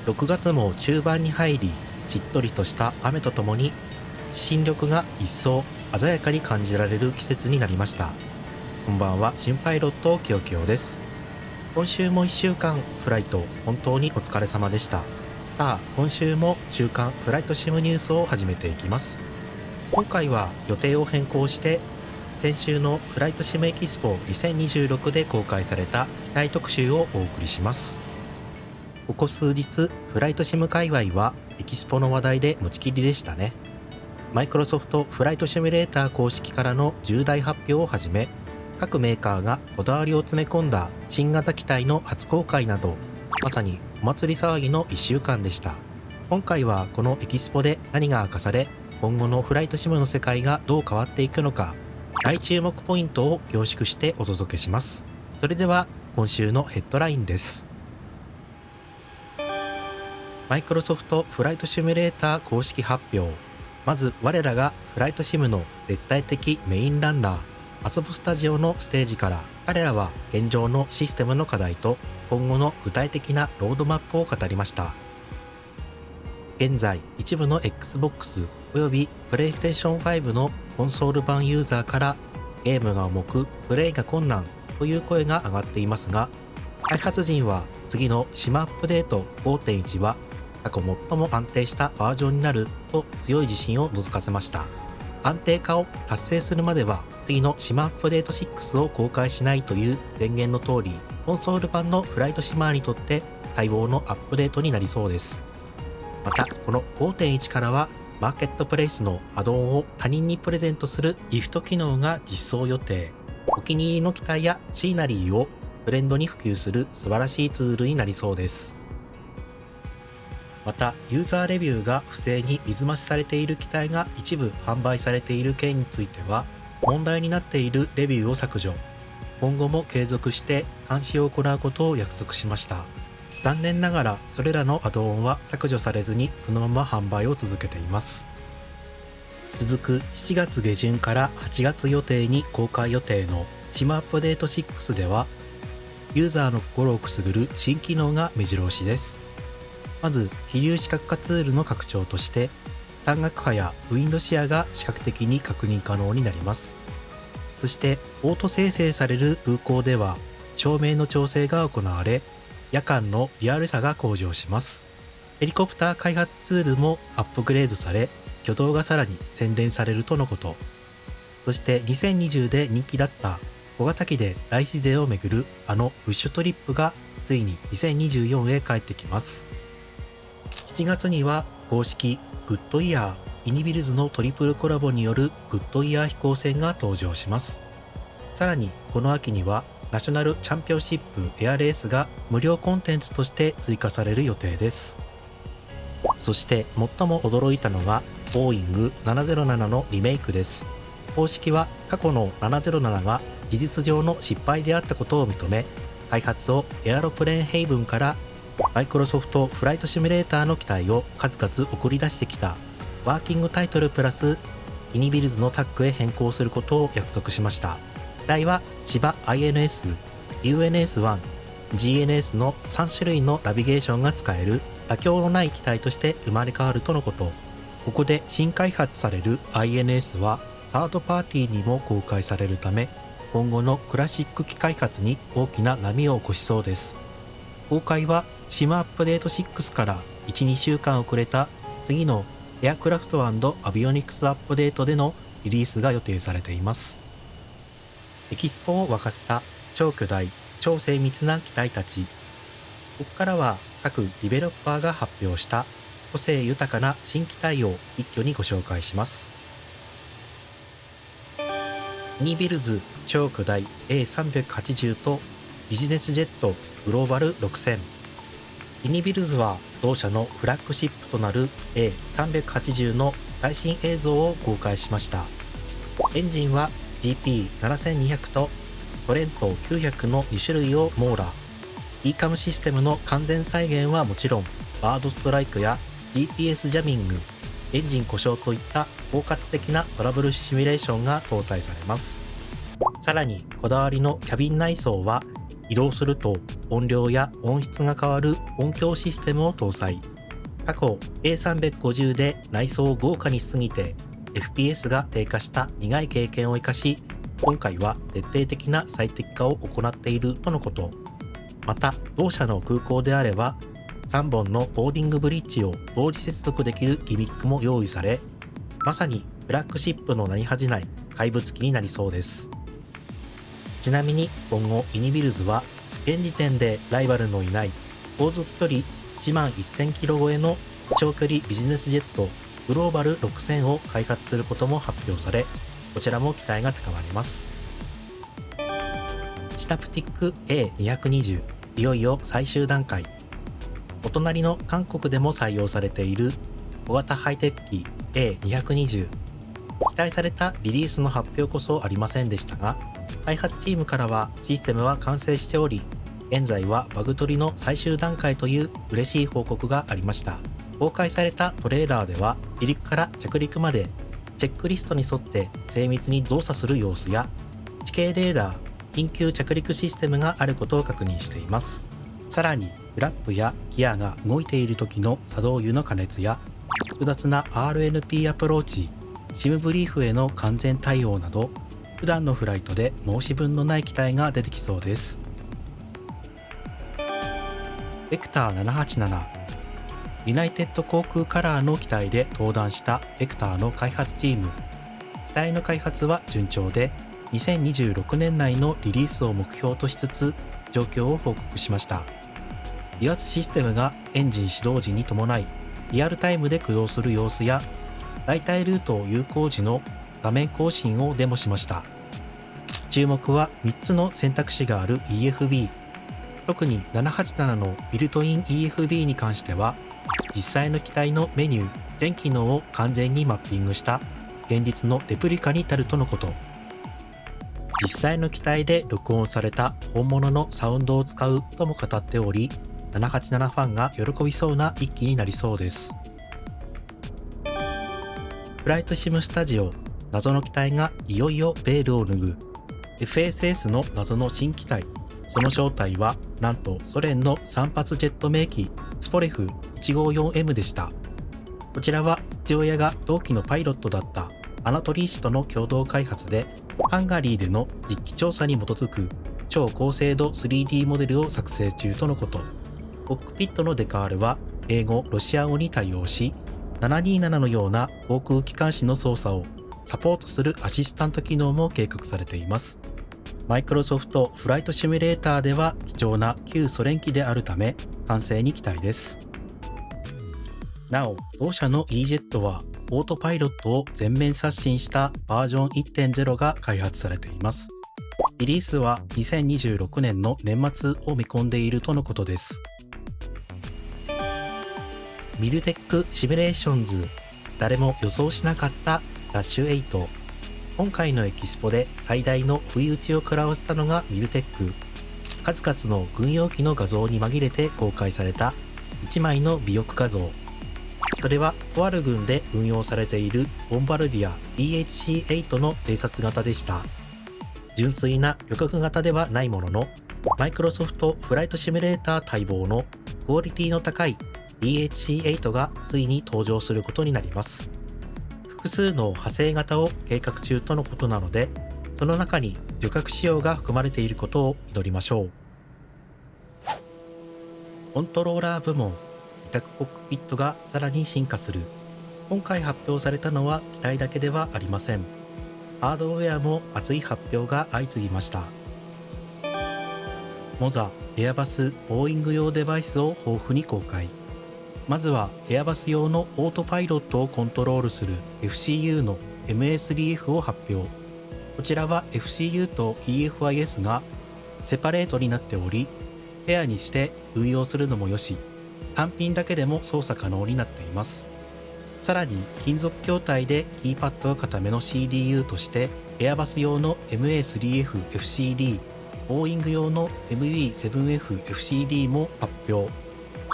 6月も中盤に入り、しっとりとした雨とともに新緑が一層鮮やかに感じられる季節になりました。こんばんは、新パイロットきよきよです。今週も1週間フライト本当にお疲れ様でした。さあ、今週も週刊フライトシムニュースを始めていきます。今回は予定を変更して先週のフライトシムエキスポ2026で公開された機体特集をお送りします。ここ数日フライトシム界隈はエキスポの話題で持ちきりでしたね。マイクロソフトフライトシミュレーター公式からの重大発表をはじめ、各メーカーがこだわりを詰め込んだ新型機体の初公開など、まさにお祭り騒ぎの1週間でした。今回はこのエキスポで何が明かされ、今後のフライトシムの世界がどう変わっていくのか、大注目ポイントを凝縮してお届けします。それでは今週のヘッドラインです。マイクロソフトフライトシミュレーター公式発表。まず我らがフライトシムの絶対的メインランナー、遊ぶスタジオのステージから、彼らは現状のシステムの課題と今後の具体的なロードマップを語りました。現在一部の Xbox および PlayStation 5のコンソール版ユーザーからゲームが重くプレイが困難という声が上がっていますが、開発陣は次のシムアップデート 5.1 は過去最も安定したバージョンになると強い自信を覗かせました。安定化を達成するまでは次のシムアップデート6を公開しないという宣言の通り、コンソール版のフライトシマーにとって待望のアップデートになりそうです。またこの 5.1 からはマーケットプレイスのアドオンを他人にプレゼントするギフト機能が実装予定。お気に入りの機体やシーナリーをトレンドに普及する素晴らしいツールになりそうです。またユーザーレビューが不正に水増しされている機体が一部販売されている件については、問題になっているレビューを削除。今後も継続して監視を行うことを約束しました。残念ながらそれらのアドオンは削除されずにそのまま販売を続けています。続く7月下旬から8月予定に公開予定のシムアップデート6では、ユーザーの心をくすぐる新機能が目白押しです。まず飛流視覚化ツールの拡張として、単額波やウィンドシェアが視覚的に確認可能になります。そしてオート生成される空港では照明の調整が行われ、夜間のリアルさが向上します。ヘリコプター開発ツールもアップグレードされ、挙動がさらに洗練されるとのこと。そして2020で人気だった小型機で大自然を巡るあのブッシュトリップがついに2024へ帰ってきます。7月には公式グッドイヤー・イニビルズのトリプルコラボによるグッドイヤー飛行船が登場します。さらにこの秋にはナショナルチャンピオンシップエアレースが無料コンテンツとして追加される予定です。そして最も驚いたのがボーイング707のリメイクです。公式は過去の707が事実上の失敗であったことを認め、開発をエアロプレーンヘイブンからマイクロソフトフライトシミュレーターの機体を数々送り出してきたワーキングタイトルプラスイニビルズのタッグへ変更することを約束しました。機体は千葉 INS、UNS1、GNS の3種類のナビゲーションが使える妥協のない機体として生まれ変わるとのこと。ここで新開発される INS はサードパーティーにも公開されるため、今後のクラシック機開発に大きな波を起こしそうです。公開はシムアップデート6から1、2週間遅れた次のエアクラフト&アビオニクスアップデートでのリリースが予定されています。エキスポを沸かせた超巨大、超精密な機体たち。ここからは各ディベロッパーが発表した個性豊かな新機体を一挙にご紹介します。イニビルズ超巨大 A380 とビジネスジェットグローバル6000。イニビルズは同社のフラッグシップとなる A380 の最新映像を公開しました。エンジンは GP7200 とトレント900の2種類を網羅。ECAM システムの完全再現はもちろん、バードストライクや GPS ジャミング、エンジン故障といった包括的なトラブルシミュレーションが搭載されます。さらにこだわりのキャビン内装は移動すると音量や音質が変わる音響システムを搭載。過去 A350 で内装を豪華にしすぎて FPS が低下した苦い経験を生かし、今回は徹底的な最適化を行っているとのこと。また同社の空港であれば3本のボーディングブリッジを同時接続できるギミックも用意され、まさにフラッグシップの名に恥じない怪物機になりそうです。ちなみに今後イニビルズは現時点でライバルのいない航続距離1万1000キロ超えの長距離ビジネスジェットグローバル6000を開発することも発表され、こちらも期待が高まります。シタプティック A220 いよいよ最終段階。お隣の韓国でも採用されている小型ハイテク機 A220、 期待されたリリースの発表こそありませんでしたが、開発チームからはシステムは完成しており、現在はバグ取りの最終段階という嬉しい報告がありました。公開されたトレーラーでは離陸から着陸までチェックリストに沿って精密に動作する様子や、地形レーダー、緊急着陸システムがあることを確認しています。さらにフラップやギアが動いている時の作動油の加熱や複雑な RNP アプローチ、シムブリーフへの完全対応など、普段のフライトで申し分のない機体が出てきそうです。ベクター787、ユナイテッド航空カラーの機体で登壇したベクターの開発チーム。機体の開発は順調で、2026年内のリリースを目標としつつ状況を報告しました。離圧システムがエンジン始動時に伴いリアルタイムで駆動する様子や、代替ルートを有効時の画面更新をデモしました。注目は3つの選択肢がある EFB。 特に787のビルトイン EFB に関しては、実際の機体のメニュー全機能を完全にマッピングした現実のレプリカに至るとのこと。実際の機体で録音された本物のサウンドを使うとも語っており、787ファンが喜びそうな一機になりそうです。フライトシムスタジオ、謎の機体がいよいよベールを脱ぐ。 FSS の謎の新機体、その正体はなんとソ連の3発ジェット名機ツポレフ 154M でした。こちらは父親が同期のパイロットだったアナトリー氏との共同開発で、ハンガリーでの実機調査に基づく超高精度 3D モデルを作成中とのこと。コックピットのデカールは英語・ロシア語に対応し、727のような航空機関士の操作をサポートするアシスタント機能も計画されています。マイクロソフトフライトシミュレーターでは貴重な旧ソ連機であるため、完成に期待です。なお、同社の EJET はオートパイロットを全面刷新したバージョン 1.0 が開発されています。リリースは2026年の年末を見込んでいるとのことです。ミルテックシミュレーションズ、誰も予想しなかったダッシュ8。今回のエキスポで最大の不意打ちを食らわせたのがミルテック。数々の軍用機の画像に紛れて公開された1枚の尾翼画像。それはとある軍で運用されているボンバルディア DHC-8 の偵察型でした。純粋な旅客型ではないものの、マイクロソフトフライトシミュレーター待望のクオリティの高い DHC-8 がついに登場することになります。複数の派生型を計画中とのことなので、その中に旅客仕様が含まれていることを祈りましょう。コントローラー部門、自宅コックピットがさらに進化する。今回発表されたのは機体だけではありません。ハードウェアも熱い発表が相次ぎました。モザ、エアバス、ボーイング用デバイスを豊富に公開。まずはエアバス用のオートパイロットをコントロールする FCU の MA3F を発表。こちらは FCU と EFIS がセパレートになっており、ペアにして運用するのもよし、単品だけでも操作可能になっています。さらに金属筐体でキーパッドが固めの CDU としてエアバス用の MA3F FCD、ボーイング用の MB7F FCD も発表。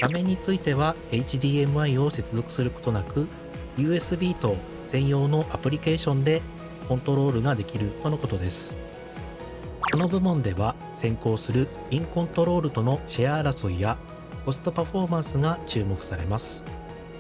画面については HDMI を接続することなく USB と専用のアプリケーションでコントロールができるとのことです。この部門では先行するインコントロールとのシェア争いやコストパフォーマンスが注目されます。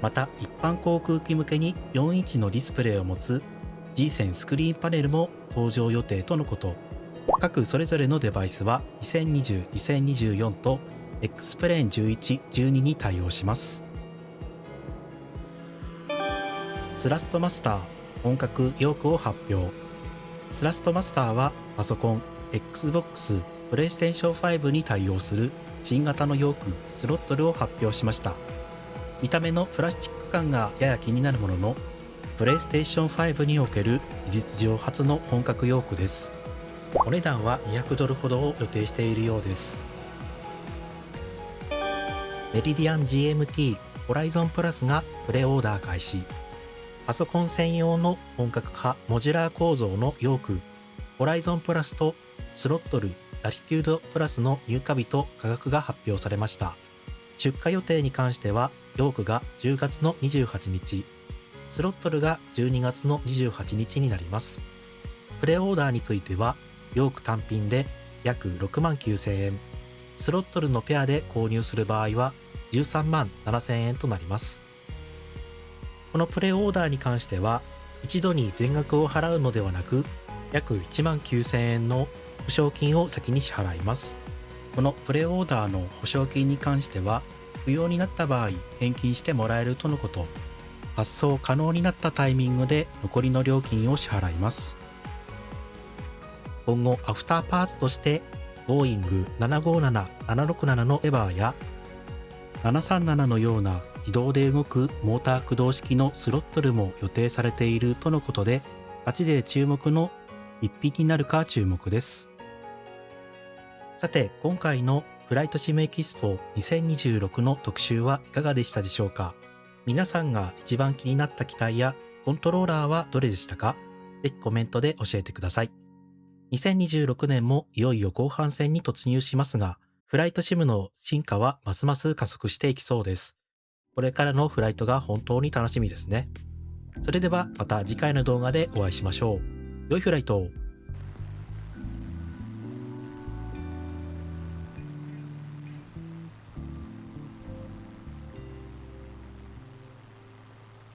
また一般航空機向けに4インチのディスプレイを持つ G 線スクリーンパネルも登場予定とのこと。各それぞれのデバイスは2020、2024と X プレーン11、12に対応します。スラストマスター本格ヨークを発表。スラストマスターはパソコン、Xbox、PlayStation 5に対応する新型のヨークスロットルを発表しました。見た目のプラスチック感がやや気になるものの、PlayStation 5における事実上初の本格ヨークです。お値段は200ドルほどを予定しているようです。メリディアン GMT ホライゾンプラスがプレオーダー開始。パソコン専用の本格派モジュラー構造のヨークホライゾンプラスとスロットルラティテュードプラスの入荷日と価格が発表されました。出荷予定に関してはヨークが10月の28日、スロットルが12月の28日になります。プレオーダーについてはヨーク単品で約6万9000円、スロットルのペアで購入する場合は13万7000円となります。このプレオーダーに関しては一度に全額を払うのではなく約1万9000円の保証金を先に支払います。このプレオーダーの保証金に関しては不要になった場合返金してもらえるとのこと。発送可能になったタイミングで残りの料金を支払います。今後アフターパーツとしてボーイング757、767のエバーや737のような自動で動くモーター駆動式のスロットルも予定されているとのことで、ガチ勢注目の一品になるか注目です。さて、今回のフライトシムエキスポ2026の特集はいかがでしたでしょうか。皆さんが一番気になった機体やコントローラーはどれでしたか。ぜひコメントで教えてください。2026年もいよいよ後半戦に突入しますが、フライトシムの進化はますます加速していきそうです。これからのフライトが本当に楽しみですね。それではまた次回の動画でお会いしましょう。良いフライトを。